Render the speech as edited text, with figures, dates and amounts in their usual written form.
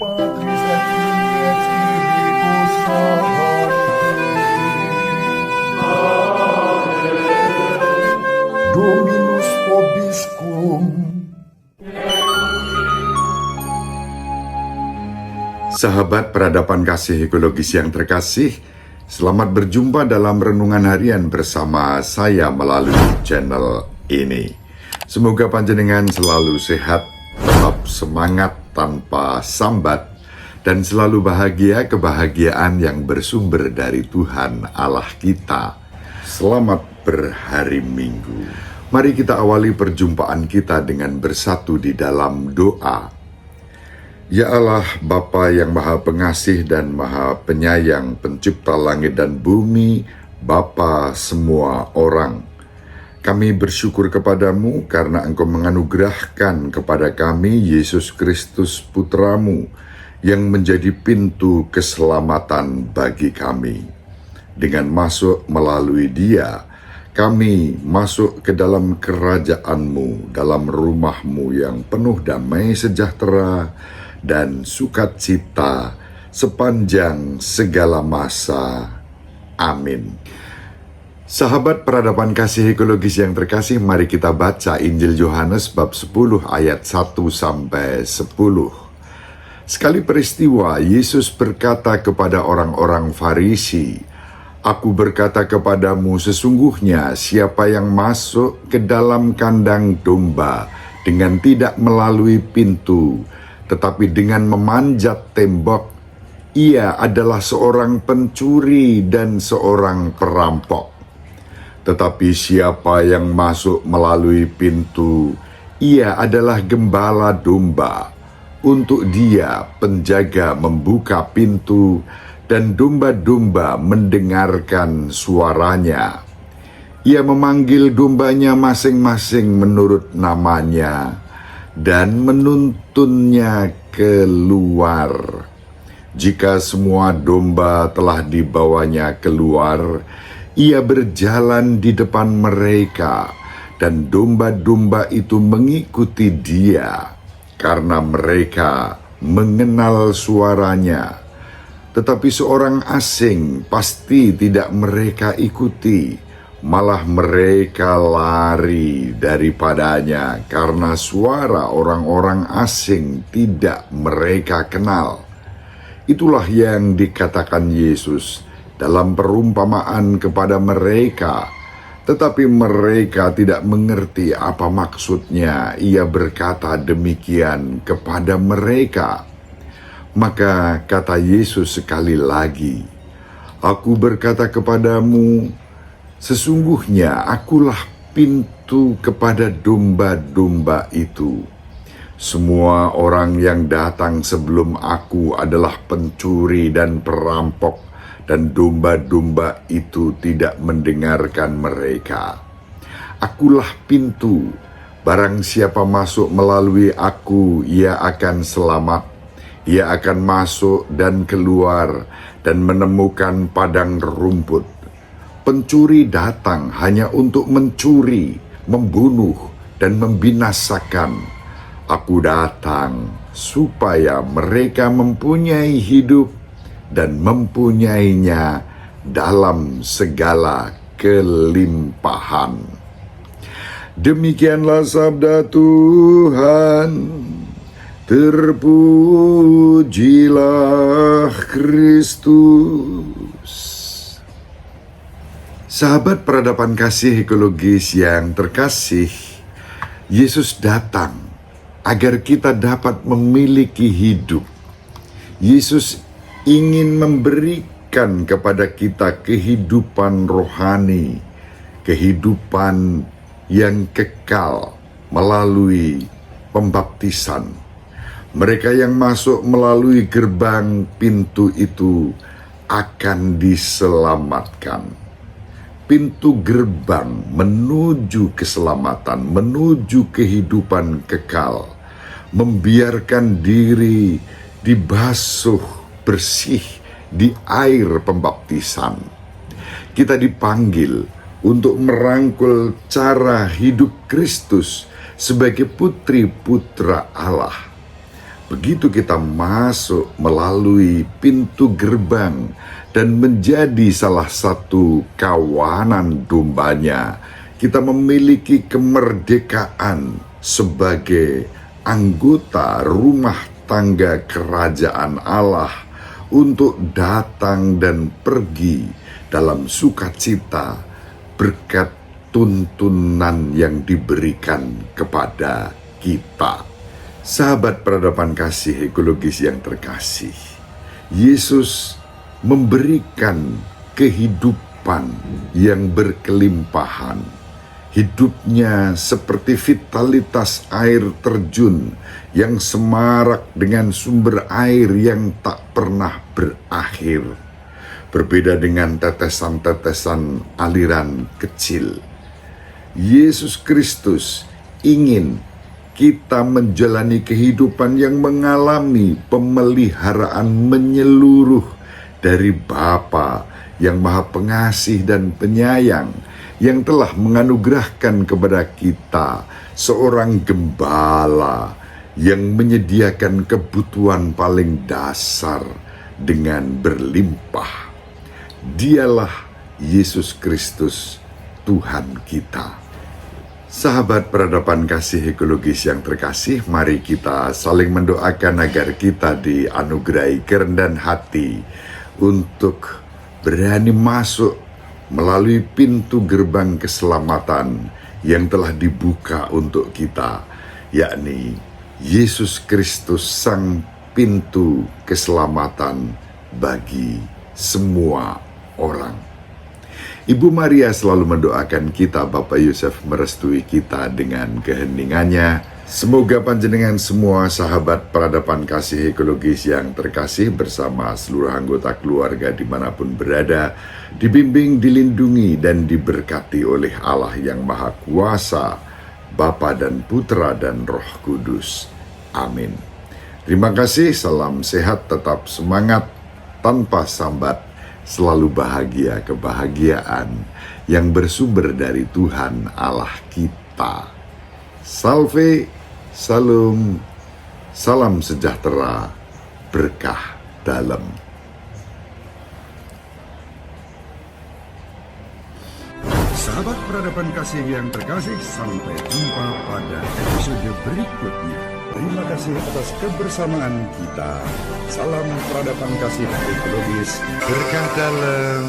Patris et Filii et Spiritus Sancti. Dominus vobiscum. Sahabat peradaban kasih ekologis yang terkasih, selamat berjumpa dalam renungan harian bersama saya melalui channel ini. Semoga panjenengan selalu sehat, tetap semangat tanpa sambat, dan selalu bahagia kebahagiaan yang bersumber dari Tuhan Allah kita. Selamat berhari Minggu. Mari kita awali perjumpaan kita dengan bersatu di dalam doa. Ya Allah, Bapa yang Maha Pengasih dan Maha Penyayang, Pencipta langit dan bumi, Bapa semua orang, kami bersyukur kepadamu karena Engkau menganugerahkan kepada kami Yesus Kristus Putramu yang menjadi pintu keselamatan bagi kami. Dengan masuk melalui Dia, kami masuk ke dalam kerajaan-Mu, dalam rumah-Mu yang penuh damai sejahtera dan sukacita sepanjang segala masa. Amin. Sahabat peradaban kasih ekologis yang terkasih, mari kita baca Injil Yohanes bab 10 ayat 1-10. Sekali peristiwa, Yesus berkata kepada orang-orang Farisi, "Aku berkata kepadamu, sesungguhnya siapa yang masuk ke dalam kandang domba dengan tidak melalui pintu, tetapi dengan memanjat tembok, ia adalah seorang pencuri dan seorang perampok. Tetapi siapa yang masuk melalui pintu, ia adalah gembala domba. Untuk dia, penjaga membuka pintu, dan domba-domba mendengarkan suaranya. Ia memanggil dombanya masing-masing menurut namanya, dan menuntunnya keluar. Jika semua domba telah dibawanya keluar, ia berjalan di depan mereka, dan domba-domba itu mengikuti dia, karena mereka mengenal suaranya. Tetapi seorang asing pasti tidak mereka ikuti, malah mereka lari daripadanya karena suara orang-orang asing tidak mereka kenal." Itulah yang dikatakan Yesus dalam perumpamaan kepada mereka, tetapi mereka tidak mengerti apa maksudnya Ia berkata demikian kepada mereka. Maka kata Yesus sekali lagi, "Aku berkata kepadamu, sesungguhnya akulah pintu kepada domba-domba itu. Semua orang yang datang sebelum aku adalah pencuri dan perampok, dan domba-domba itu tidak mendengarkan mereka. Akulah pintu, barang siapa masuk melalui aku, ia akan selamat. Ia akan masuk dan keluar dan menemukan padang rumput. Pencuri datang hanya untuk mencuri, membunuh, dan membinasakan. Aku datang supaya mereka mempunyai hidup dan mempunyainya dalam segala kelimpahan." Demikianlah sabda Tuhan. Terpujilah Kristus. Sahabat peradaban kasih ekologis yang terkasih, Yesus datang agar kita dapat memiliki hidup. Yesus ingin memberikan kepada kita kehidupan rohani, kehidupan yang kekal melalui pembaptisan. Mereka yang masuk melalui gerbang pintu itu akan diselamatkan. Pintu gerbang menuju keselamatan, menuju kehidupan kekal, membiarkan diri dibasuh bersih di air pembaptisan. Kita dipanggil untuk merangkul cara hidup Kristus sebagai putri-putra Allah. Begitu kita masuk melalui pintu gerbang dan menjadi salah satu kawanan dombanya, kita memiliki kemerdekaan sebagai anggota rumah tangga kerajaan Allah untuk datang dan pergi dalam sukacita berkat tuntunan yang diberikan kepada kita. Sahabat peradaban kasih ekologis yang terkasih, Yesus memberikan kehidupan yang berkelimpahan. Hidupnya seperti vitalitas air terjun yang semarak dengan sumber air yang tak pernah berakhir. Berbeda dengan tetesan-tetesan aliran kecil. Yesus Kristus ingin kita menjalani kehidupan yang mengalami pemeliharaan menyeluruh dari Bapa yang Maha Pengasih dan Penyayang, yang telah menganugerahkan kepada kita seorang gembala yang menyediakan kebutuhan paling dasar dengan berlimpah. Dialah Yesus Kristus, Tuhan kita. Sahabat peradaban kasih ekologis yang terkasih, mari kita saling mendoakan agar kita dianugerahi kerendahan hati untuk berani masuk melalui pintu gerbang keselamatan yang telah dibuka untuk kita, yakni Yesus Kristus, sang pintu keselamatan bagi semua orang. Ibu Maria selalu mendoakan kita, Bapak Yosef merestui kita dengan keheningannya. Semoga panjenengan semua sahabat peradaban kasih ekologis yang terkasih bersama seluruh anggota keluarga dimanapun berada, dibimbing, dilindungi, dan diberkati oleh Allah yang Maha Kuasa, Bapa dan Putra dan Roh Kudus. Amin. Terima kasih, salam sehat, tetap semangat, tanpa sambat. Selalu bahagia, kebahagiaan yang bersumber dari Tuhan Allah kita. Salve, salam, salam sejahtera, berkah dalam. Sahabat peradaban kasih yang terkasih, sampai jumpa pada episode berikutnya. Terima kasih atas kebersamaan kita. Salam peradaban kasih ekologis, Berkah dalam.